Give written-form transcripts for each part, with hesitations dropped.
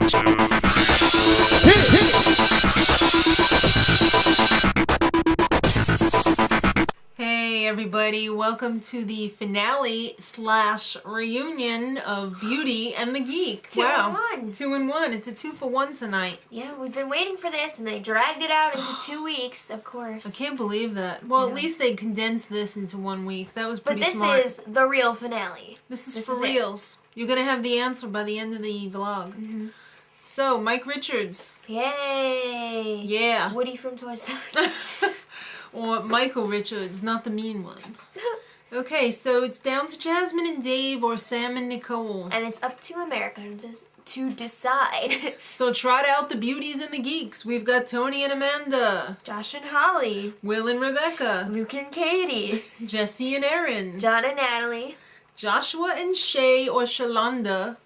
Hey everybody, welcome to the finale / reunion of Beauty and the Geek. Two in one. 2 in 1. It's a 2-for-1 tonight. Yeah, we've been waiting for this and they dragged it out into 2 weeks, of course. I can't believe that. Well, at least they condensed this into 1 week. That was pretty smart. But this is the real finale. This is for reals. You're going to have the answer by the end of the vlog. Mm-hmm. So, Mike Richards. Yay! Yeah. Woody from Toy Story. Or Michael Richards, not the mean one. Okay, so it's down to Jasmine and Dave or Sam and Nicole. And it's up to America to decide. So trot out the beauties and the geeks. We've got Tony and Amanda. Josh and Holly. Wil and Rebecca. Luke and Katie. Jesse and Erin. John and Natalie. Joshua and Shay or Shalonda.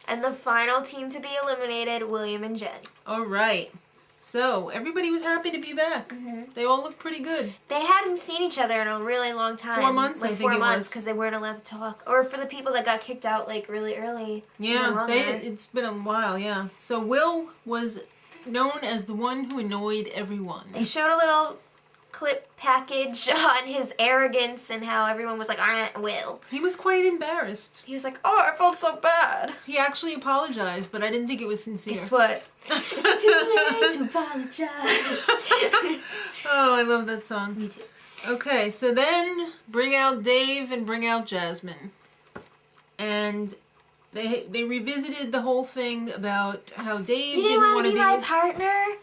And the final team to be eliminated, William and Jenn. Alright. So, everybody was happy to be back. They all look pretty good. They hadn't seen each other in a really long time. 4 months, like I think 4 it months, was. because they weren't allowed to talk. Or for the people that got kicked out, like, really early. Yeah, it's been a while, yeah. So, Wil was known as the one who annoyed everyone. They showed a little clip package on his arrogance and how everyone was like, Wil. He was quite embarrassed. He was like, oh, I felt so bad. He actually apologized, but I didn't think it was sincere. Guess what? Too late to apologize. Oh, I love that song. Me too. Okay, so then bring out Dave and bring out Jasmine. And they revisited the whole thing about how Dave You didn't want to be my partner?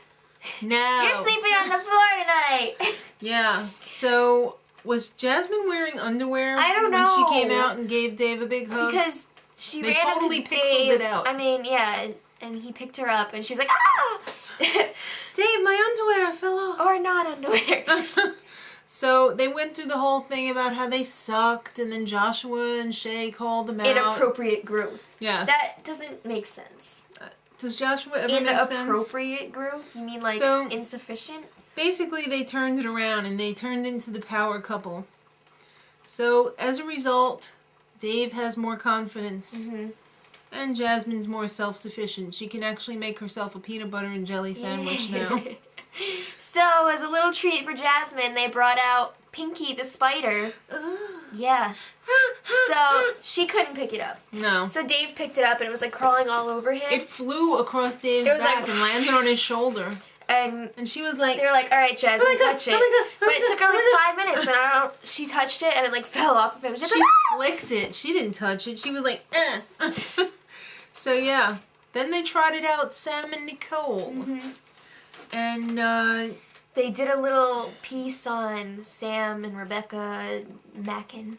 No. You're sleeping on the floor tonight. Yeah. So was Jasmine wearing underwear I don't when know. she came out and gave Dave a big hug? Because she They ran totally up to pixeled Dave. it out. I mean, yeah, and he picked her up and she was like, ah! Dave, my underwear fell off. Or not underwear. So they went through the whole thing about how they sucked, and then Joshua and Shay called them out. Inappropriate growth. Yes. That doesn't make sense. Does Joshua ever make sense? Inappropriate growth? You mean like So, insufficient? Basically, they turned it around and they turned into the power couple. So, as a result, Dave has more confidence. And Jasmine's more self-sufficient. She can actually make herself a peanut butter and jelly sandwich now. So, as a little treat for Jasmine, they brought out Pinky the spider. Yeah. So, she couldn't pick it up. No. So Dave picked it up and it was like crawling all over him. It flew across Dave's back like, and landed on his shoulder. And she was like... They were like, alright, Jasmine, touch it. But it took her like 5 minutes and I don't know, she touched it and it like fell off of him. She flicked it. She didn't touch it. She was like, eh. So yeah. Then they trotted out Sam and Nicole. And they did a little piece on Sam and Rebecca Mackin.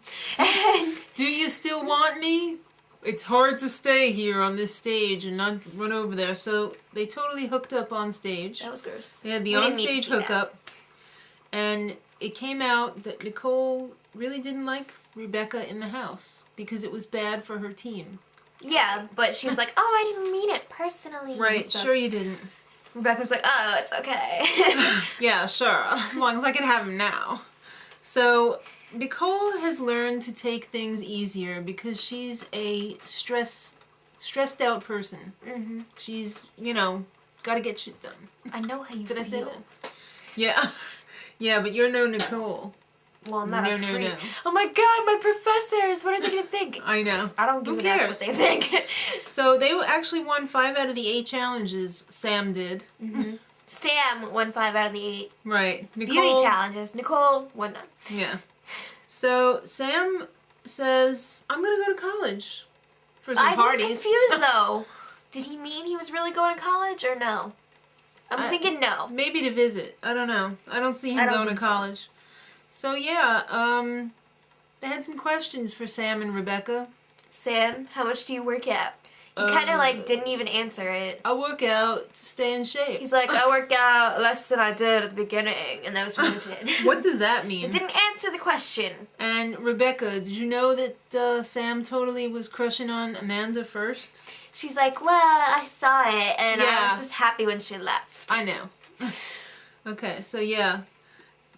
Do you still want me? It's hard to stay here on this stage and not run over there. So they totally hooked up on stage. That was gross. They had the on-stage hookup. And it came out that Nicole really didn't like Rebecca in the house because it was bad for her team. Yeah, but she was like, oh, I didn't mean it personally. Right, sure you didn't. Rebecca was like, oh, it's okay. Yeah, sure. As long as I can have him now. So, Nicole has learned to take things easier because she's a stressed out person. She's, you know, got to get shit done. I know how you feel. Did I say that? Yeah. Yeah, but you're no Nicole. Well, I'm not a freak. No. Oh my god, my professors! What are they going to think? I know. I don't give a damn what they think. So they actually won 5 out of the 8 challenges. Sam did. Sam won 5 out of the 8. Right. Nicole, beauty challenges. Nicole won none. Yeah. So Sam says, I'm going to go to college for some parties. I was confused though. Did he mean he was really going to college or no? I'm thinking no. Maybe to visit. I don't know. I don't see him going to college. So yeah, they had some questions for Sam and Rebecca. Sam, how much do you work out? He kind of like didn't even answer it. I work out to stay in shape. He's like, I work out less than I did at the beginning, and that was what he did. What does that mean? It didn't answer the question. And Rebecca, did you know that Sam totally was crushing on Amanda first? She's like, well, I saw it, and I was just happy when she left. I know. Okay, so yeah.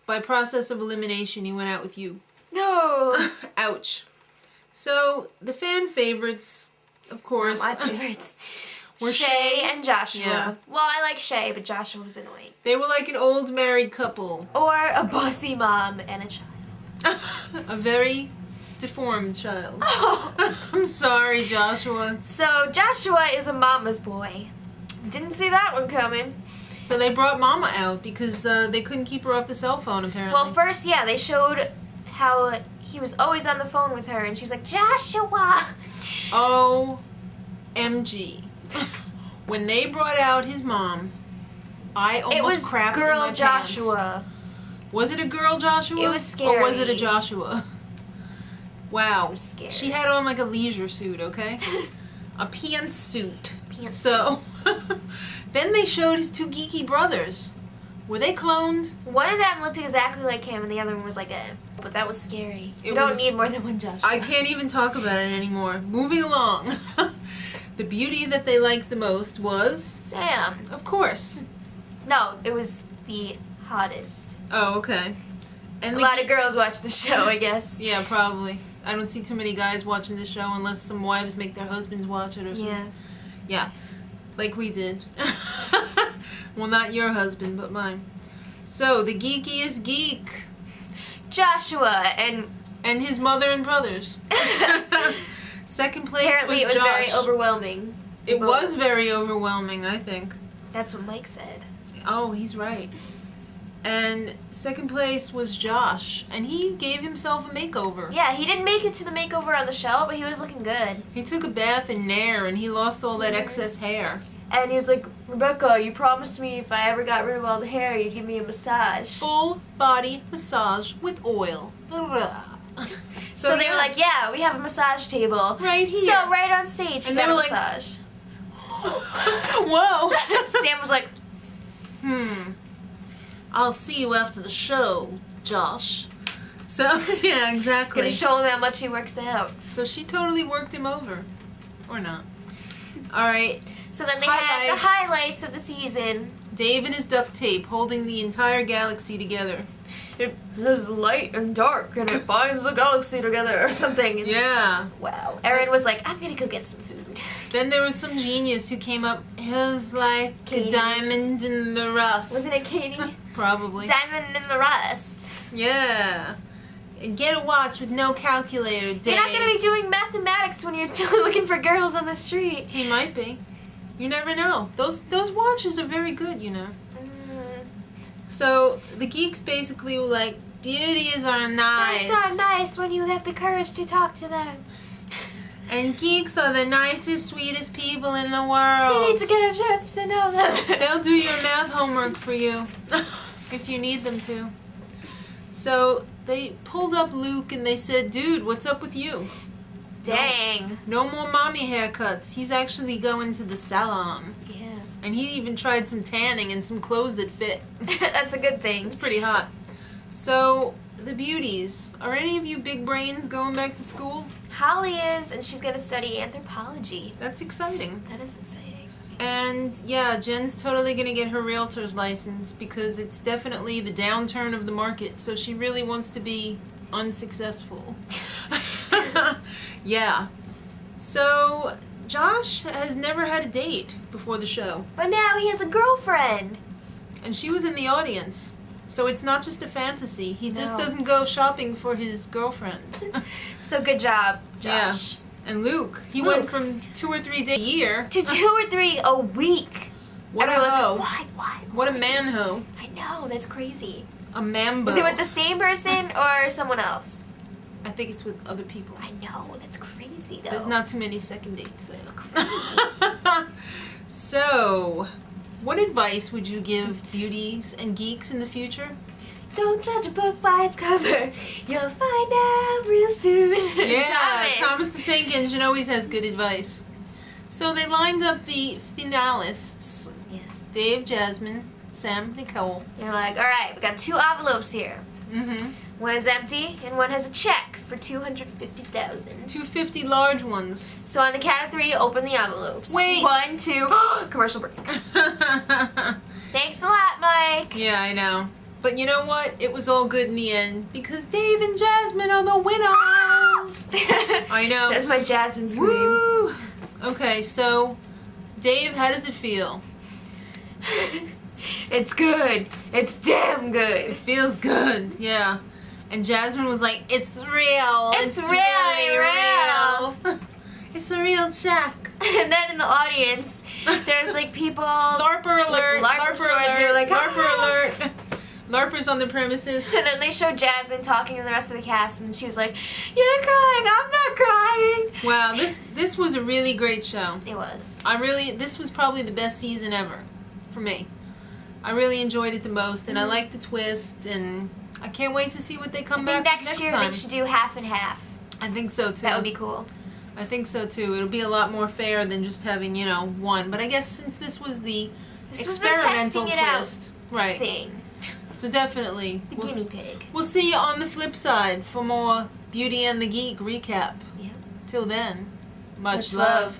By process of elimination, he went out with you. No. Ouch. So, the fan favorites, of course. My favorites. Shay and Joshua. Yeah. Well, I like Shay, but Joshua was annoying. They were like an old married couple. Or a bossy mom and a child. A very deformed child. Oh. I'm sorry, Joshua. So Joshua is a mama's boy. Didn't see that one coming. So they brought Mama out because they couldn't keep her off the cell phone, apparently. Well, first, yeah, they showed how he was always on the phone with her, and she was like, Joshua! OMG. When they brought out his mom, I almost crapped in my girl pants. Joshua. Was it a girl Joshua? It was scary. Or was it a Joshua? Wow. It was scary. She had on like a leisure suit, okay? A pantsuit. Pantsuit. So, then they showed his two geeky brothers. Were they cloned? One of them looked exactly like him, and the other one was like a... But that was scary. You It don't was- need more than one Joshua. I can't even talk about it anymore. Moving along. The beauty that they liked the most was, Sam. of course. No, it was the hottest. Oh, okay. And A lot of girls watch the show, I guess. Yeah, probably. I don't see too many guys watching the show unless some wives make their husbands watch it or something. Yeah. Yeah, like we did. Well, not your husband, but mine. So, the geekiest geek. Joshua and And his mother and brothers. Second place apparently was it was Josh. very overwhelming. It was very overwhelming, I think. That's what Mike said. Oh, he's right. And second place was Josh, and he gave himself a makeover. Yeah, he didn't make it to the makeover on the show, but he was looking good. He took a bath in Nair, and he lost all that excess hair. And he was like, Rebecca, you promised me if I ever got rid of all the hair, you'd give me a massage. Full body massage with oil. So they were like, yeah, we have a massage table. Right here. So right on stage, And you they got a were like- massage. Whoa. Sam was like, I'll see you after the show, Josh. So, yeah, exactly. gonna show him how much he works out. So she totally worked him over. Or not. Alright. So then they had the Highlights. highlights of the season. Dave and his duct tape holding the entire galaxy together. There's light and dark, and it binds the galaxy together, or something. And Yeah. wow. Erin was like, I'm gonna go get some food. Then there was some genius who came up. It was like Katie. a diamond in the rust. Wasn't it Katie? Probably. Diamond in the rust. Yeah. And get a watch with no calculator, Dave. You're not gonna be doing mathematics when you're looking for girls on the street. He might be. You never know. Those watches are very good, you know. So the geeks basically were like, beauties are nice. That's so nice when you have the courage to talk to them. And geeks are the nicest, sweetest people in the world. You need to get a chance to know them. They'll do your math homework for you if you need them to. So they pulled up Luke and they said, dude, what's up with you? Dang. No more mommy haircuts. He's actually going to the salon. Yeah. And he even tried some tanning and some clothes that fit. That's a good thing. It's pretty hot. So, the beauties. Are any of you big brains going back to school? Holly is, and she's going to study anthropology. That's exciting. That is exciting. And yeah, Jen's totally going to get her realtor's license because it's definitely the downturn of the market. So she really wants to be unsuccessful. Yeah. So Josh has never had a date before the show. But now he has a girlfriend. And she was in the audience. So it's not just a fantasy. He just No. doesn't go shopping for his girlfriend. So good job, Josh. Yeah. And Luke, he Luke. went from 2 or 3 days a year. To 2 or 3 a week. What a Everyone's hoe. like, why? What a man-ho. I know, that's crazy. A mambo. Is it with the same person or someone else? I think it's with other people. I know, that's crazy though. There's not too many second dates there. That's crazy. So, what advice would you give beauties and geeks in the future? Don't judge a book by its cover. You'll find out real soon. Yeah, Thomas the Tank Engine always has good advice. So they lined up the finalists. Yes. Dave, Jasmine, Sam, Nicole. You're like, all right, we got 2 envelopes here. Mm-hmm. One is empty and one has a check for $250,000. 250 large ones. So on the count of 3, open the envelopes. Wait. 1, 2, commercial break. Thanks a lot, Mike. Yeah, I know. But you know what? It was all good in the end because Dave and Jasmine are the winners. I know. That's my Jasmine scream. Woo! Okay, so Dave, how does it feel? It's good. It's damn It good. feels good, yeah. And Jasmine was like, it's real. It's really real. It's a real check. And then in the audience, there's like people. LARPer alert. With LARPer swords, they're like, LARPer "Ah!" alert. LARPers on the premises. And then they showed Jasmine talking to the rest of the cast, and she was like, "You're crying. I'm not crying." Wow, this was a really great show. It was. This was probably the best season ever for me. I really enjoyed it the most, and I like the twist, and I can't wait to see what they come I think back next year time. they should do half and half. I think so too. That would be cool. I think so too. It'll be a lot more fair than just having, one. But I guess since this was the experimental testing it out twist, right? thing. So definitely, The guinea pig. we'll see you on the flip side for more Beauty and the Geek recap. Yeah. Till then, much Much love. love.